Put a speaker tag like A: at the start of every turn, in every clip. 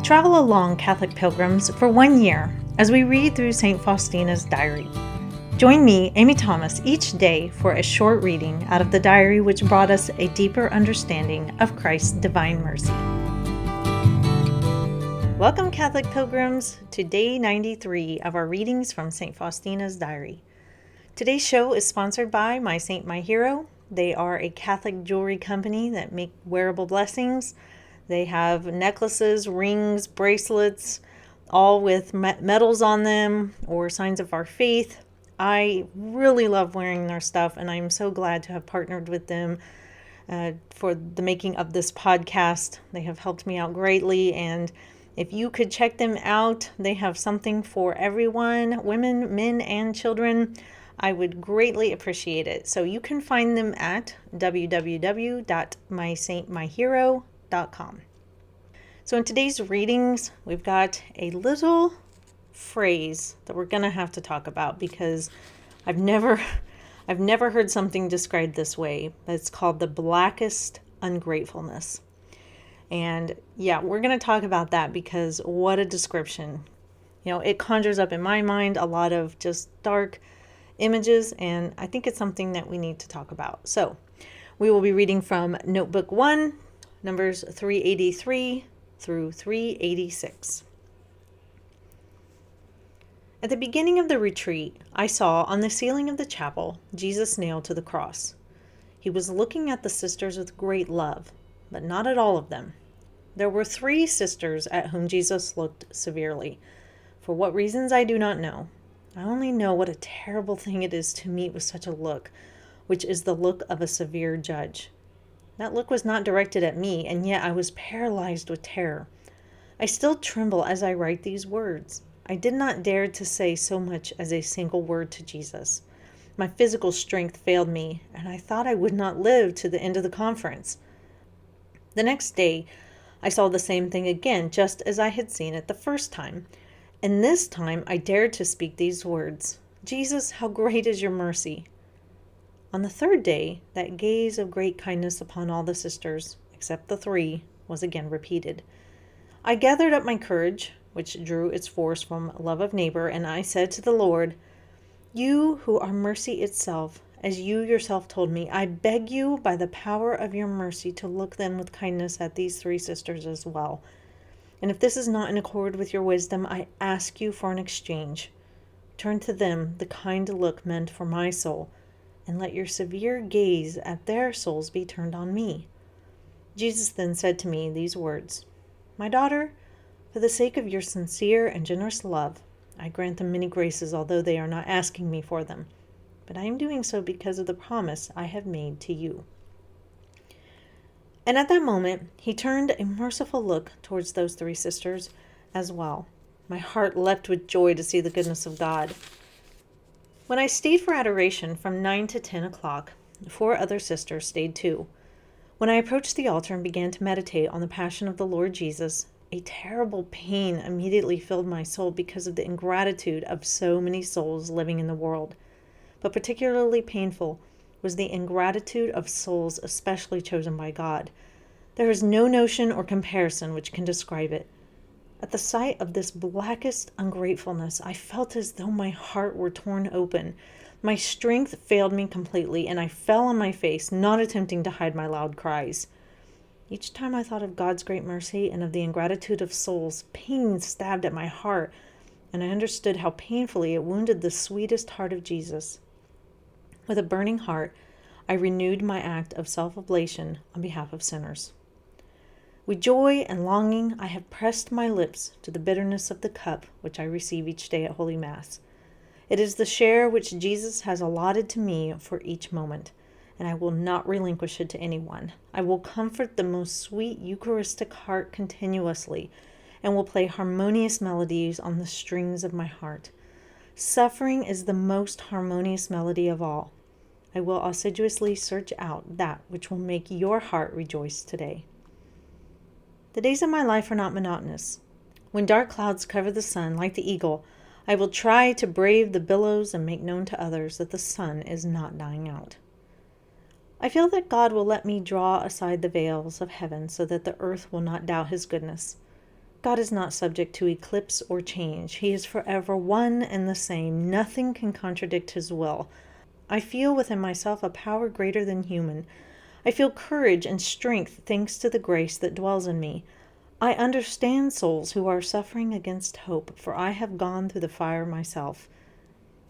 A: Travel along, Catholic pilgrims, for 1 year as we read through St. Faustina's diary. Join me, Amy Thomas, each day for a short reading out of the diary which brought us a deeper understanding of Christ's divine mercy. Welcome, Catholic pilgrims, to day 93 of our readings from St. Faustina's diary. Today's show is sponsored by My Saint, My Hero. They are a Catholic jewelry company that make wearable blessings. They have necklaces, rings, bracelets, all with medals on them or signs of our faith. I really love wearing their stuff, and I'm so glad to have partnered with them for the making of this podcast. They have helped me out greatly, and if you could check them out, they have something for everyone, women, men, and children. I would greatly appreciate it. So you can find them at www.mysaintmyhero.com. So in today's readings, we've got a little phrase that we're going to have to talk about because I've never heard something described this way. It's called the blackest ungratefulness. And yeah, we're going to talk about that because what a description. You know, it conjures up in my mind a lot of just dark images, and I think it's something that we need to talk about. So we will be reading from Notebook 1, numbers 383 through 386. At the beginning of the retreat, I saw on the ceiling of the chapel Jesus nailed to the cross. He was looking at the sisters with great love, but not at all of them. There were 3 sisters at whom Jesus looked severely. For what reasons I do not know. I only know what a terrible thing it is to meet with such a look, which is the look of a severe judge. That look was not directed at me, and yet I was paralyzed with terror. I still tremble as I write these words. I did not dare to say so much as a single word to Jesus. My physical strength failed me, and I thought I would not live to the end of the conference. The next day, I saw the same thing again, just as I had seen it the first time. And this time I dared to speak these words, Jesus, how great is your mercy. On the third day, that gaze of great kindness upon all the sisters, except the 3, was again repeated. I gathered up my courage, which drew its force from love of neighbor, and I said to the Lord, You who are mercy itself, as you yourself told me, I beg you by the power of your mercy to look then with kindness at these 3 sisters as well. And if this is not in accord with your wisdom, I ask you for an exchange. Turn to them the kind look meant for my soul, and let your severe gaze at their souls be turned on me. Jesus then said to me these words, My daughter, for the sake of your sincere and generous love, I grant them many graces, although they are not asking me for them. But I am doing so because of the promise I have made to you. And at that moment, he turned a merciful look towards those 3 sisters as well. My heart leapt with joy to see the goodness of God. When I stayed for adoration from 9 to 10 o'clock, 4 other sisters stayed too. When I approached the altar and began to meditate on the passion of the Lord Jesus, a terrible pain immediately filled my soul because of the ingratitude of so many souls living in the world. But particularly painful was the ingratitude of souls especially chosen by God. There is no notion or comparison which can describe it. At the sight of this blackest ungratefulness, I felt as though my heart were torn open. My strength failed me completely, and I fell on my face, not attempting to hide my loud cries. Each time I thought of God's great mercy and of the ingratitude of souls, pain stabbed at my heart, and I understood how painfully it wounded the sweetest heart of Jesus. With a burning heart, I renewed my act of self-oblation on behalf of sinners. With joy and longing, I have pressed my lips to the bitterness of the cup which I receive each day at Holy Mass. It is the share which Jesus has allotted to me for each moment, and I will not relinquish it to anyone. I will comfort the most sweet Eucharistic heart continuously, and will play harmonious melodies on the strings of my heart. Suffering is the most harmonious melody of all. I will assiduously search out that which will make your heart rejoice today. The days of my life are not monotonous. When dark clouds cover the sun like the eagle, I will try to brave the billows and make known to others that the sun is not dying out. I feel that God will let me draw aside the veils of heaven so that the earth will not doubt his goodness. God is not subject to eclipse or change. He is forever one and the same. Nothing can contradict his will. I feel within myself a power greater than human. I feel courage and strength thanks to the grace that dwells in me. I understand souls who are suffering against hope, for I have gone through the fire myself.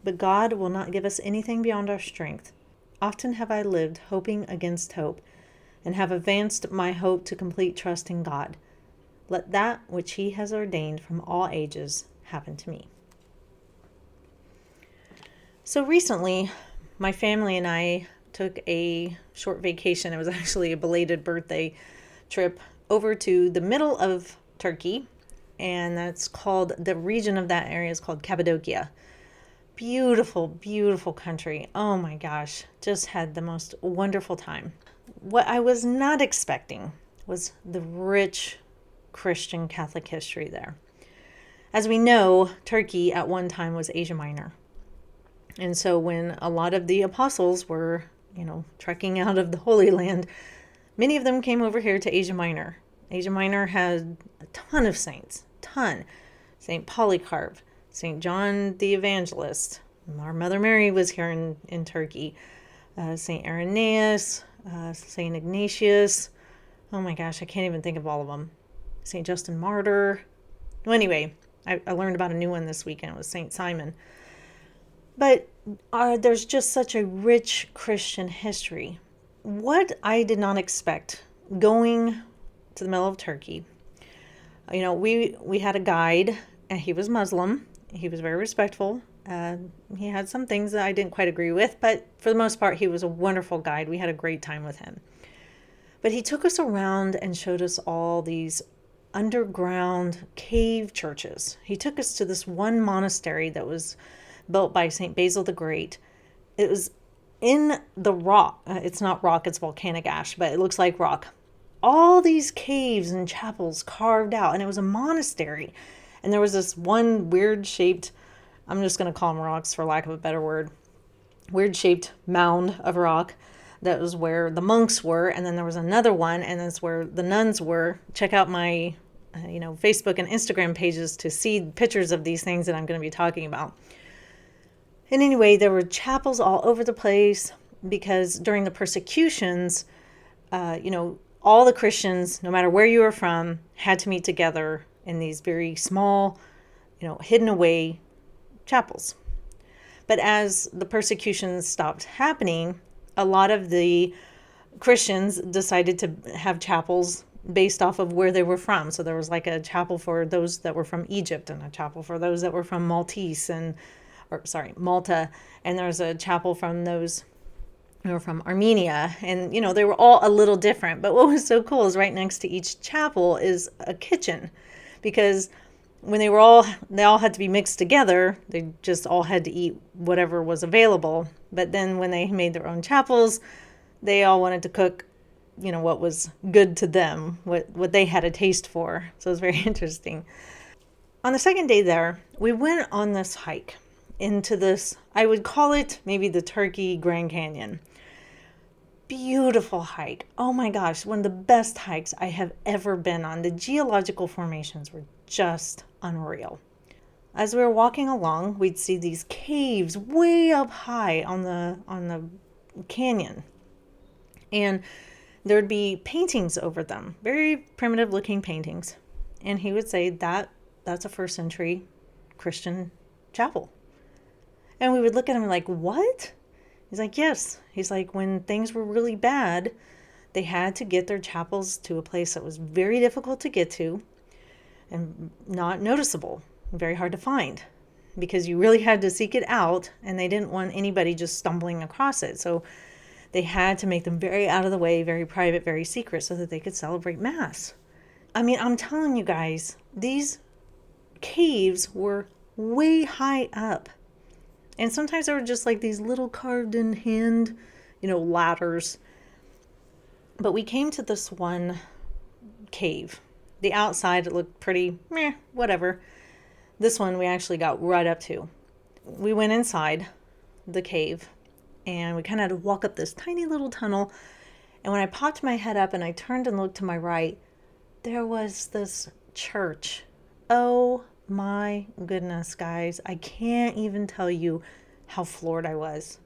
A: But God will not give us anything beyond our strength. Often have I lived hoping against hope, and have advanced my hope to complete trust in God. Let that which he has ordained from all ages happen to me. So recently, my family and I took a short vacation. It was actually a belated birthday trip over to the middle of Turkey, and the region of that area is called Cappadocia. Beautiful, beautiful country. Oh my gosh, just had the most wonderful time. What I was not expecting was the rich Christian Catholic history there. As we know, Turkey at one time was Asia Minor. And so when a lot of the apostles were, trekking out of the Holy Land, many of them came over here to Asia Minor. Asia Minor had a ton of saints, St. Polycarp, St. John the Evangelist. Our Mother Mary was here in Turkey. St. Irenaeus, St. Ignatius. Oh my gosh, I can't even think of all of them. St. Justin Martyr. Well, anyway, I learned about a new one this weekend. It was St. Simon. But there's just such a rich Christian history. What I did not expect going to the middle of Turkey, we had a guide, and he was Muslim. He was very respectful. He had some things that I didn't quite agree with, but for the most part, he was a wonderful guide. We had a great time with him. But he took us around and showed us all these underground cave churches. He took us to this one monastery that was built by St. Basil the Great. It was in the rock. It's not rock, it's volcanic ash, but it looks like rock. All these caves and chapels carved out, and it was a monastery. And there was this one weird shaped, I'm just going to call them rocks for lack of a better word, weird shaped mound of rock. That was where the monks were, and then there was another one, and that's where the nuns were. Check out my, Facebook and Instagram pages to see pictures of these things that I'm going to be talking about. And anyway, there were chapels all over the place because during the persecutions, all the Christians, no matter where you were from, had to meet together in these very small, hidden away chapels. But as the persecutions stopped happening, a lot of the Christians decided to have chapels based off of where they were from. So there was like a chapel for those that were from Egypt, and a chapel for those that were from Malta, and there's a chapel from those who were from Armenia, and they were all a little different. But what was so cool is right next to each chapel is a kitchen, because when they all had to be mixed together, they just all had to eat whatever was available. But then when they made their own chapels, they all wanted to cook, what was good to them, what they had a taste for. So it was very interesting. On the second day there, we went on this hike into this, I would call it maybe the Turkey Grand Canyon. Beautiful hike. Oh my gosh, one of the best hikes I have ever been on. The geological formations were just unreal. As we were walking along, we'd see these caves way up high on the canyon. And there'd be paintings over them, very primitive looking paintings. And he would say that's a first century Christian chapel. And we would look at him like, what? He's like, yes. He's like, when things were really bad, they had to get their chapels to a place that was very difficult to get to and not noticeable, very hard to find, because you really had to seek it out, and they didn't want anybody just stumbling across it. So they had to make them very out of the way, very private, very secret, so that they could celebrate Mass. I mean, I'm telling you guys, these caves were way high up. And sometimes there were just like these little carved in hand, ladders. But we came to this one cave. The outside, it looked pretty, whatever. This one we actually got right up to. We went inside the cave, and we kind of had to walk up this tiny little tunnel. And when I popped my head up and I turned and looked to my right, there was this church. Oh my goodness, guys. I can't even tell you how floored I was.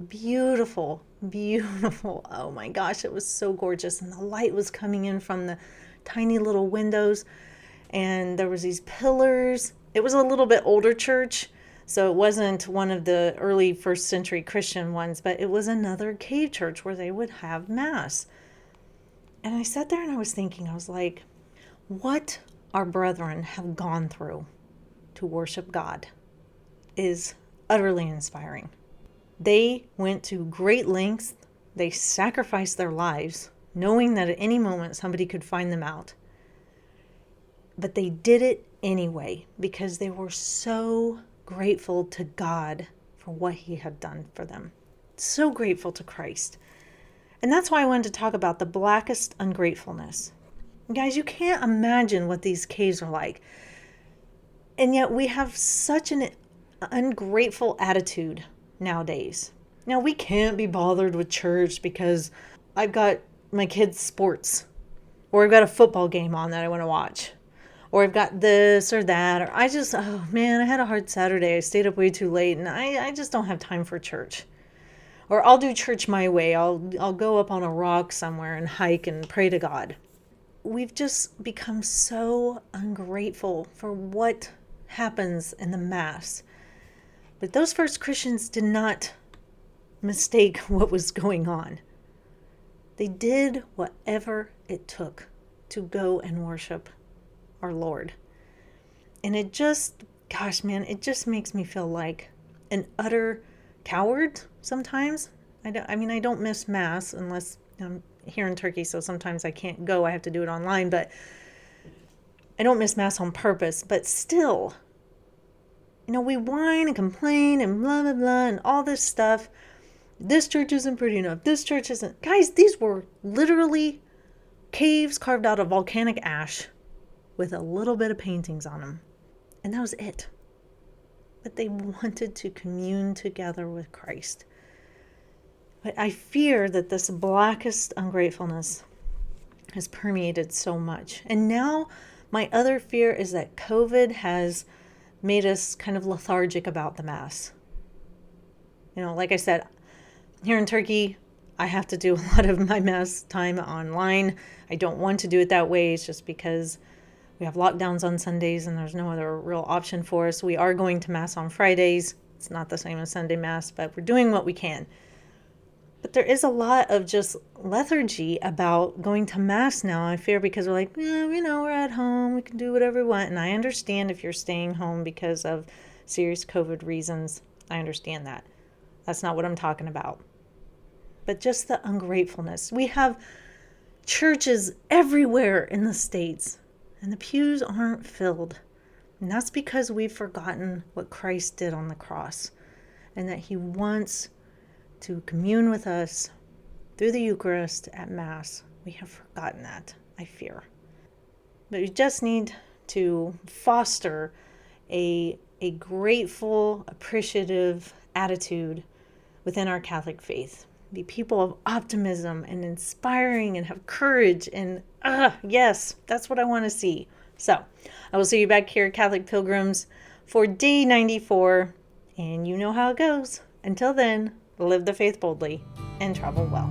A: Beautiful, beautiful. Oh my gosh, it was so gorgeous. And the light was coming in from the tiny little windows. And there was these pillars. It was a little bit older church. So it wasn't one of the early first century Christian ones, but it was another cave church where they would have mass. And I sat there and I was thinking, I was like, what our brethren have gone through to worship God is utterly inspiring. They went to great lengths. They sacrificed their lives, knowing that at any moment somebody could find them out. But they did it anyway because they were so grateful to God for what he had done for them. So grateful to Christ. And that's why I wanted to talk about the blackest ungratefulness. Guys, you can't imagine what these caves are like. And yet we have such an ungrateful attitude nowadays. Now, we can't be bothered with church because I've got my kids' sports, or I've got a football game on that I want to watch, or I've got this or that, or oh man, I had a hard Saturday. I stayed up way too late and I just don't have time for church. Or I'll do church my way. I'll go up on a rock somewhere and hike and pray to God. We've just become so ungrateful for what happens in the Mass. But those first Christians did not mistake what was going on. They did whatever it took to go and worship our Lord. And it just, gosh, man, it just makes me feel like an utter coward sometimes. I don't miss Mass unless I'm here in Turkey, so sometimes I can't go. I have to do it online, but I don't miss Mass on purpose. But still, we whine and complain and blah, blah, blah, and all this stuff. This church isn't pretty enough. This church isn't. Guys, these were literally caves carved out of volcanic ash with a little bit of paintings on them. And that was it. But they wanted to commune together with Christ. But I fear that this blackest ungratefulness has permeated so much. And now my other fear is that COVID has made us kind of lethargic about the Mass. Like I said, here in Turkey, I have to do a lot of my Mass time online. I don't want to do it that way. It's just because we have lockdowns on Sundays and there's no other real option for us. We are going to Mass on Fridays. It's not the same as Sunday Mass, but we're doing what we can. But there is a lot of just lethargy about going to Mass now, I fear, because we're like, we're at home. We can do whatever we want. And I understand if you're staying home because of serious COVID reasons. I understand that. That's not what I'm talking about. But just the ungratefulness. We have churches everywhere in the States, and the pews aren't filled. And that's because we've forgotten what Christ did on the cross, and that he wants to commune with us through the Eucharist at Mass. We have forgotten that, I fear. But we just need to foster a grateful, appreciative attitude within our Catholic faith. Be people of optimism and inspiring and have courage. And yes, that's what I want to see. So I will see you back here, Catholic Pilgrims, for day 94. And you know how it goes. Until then, live the faith boldly and travel well.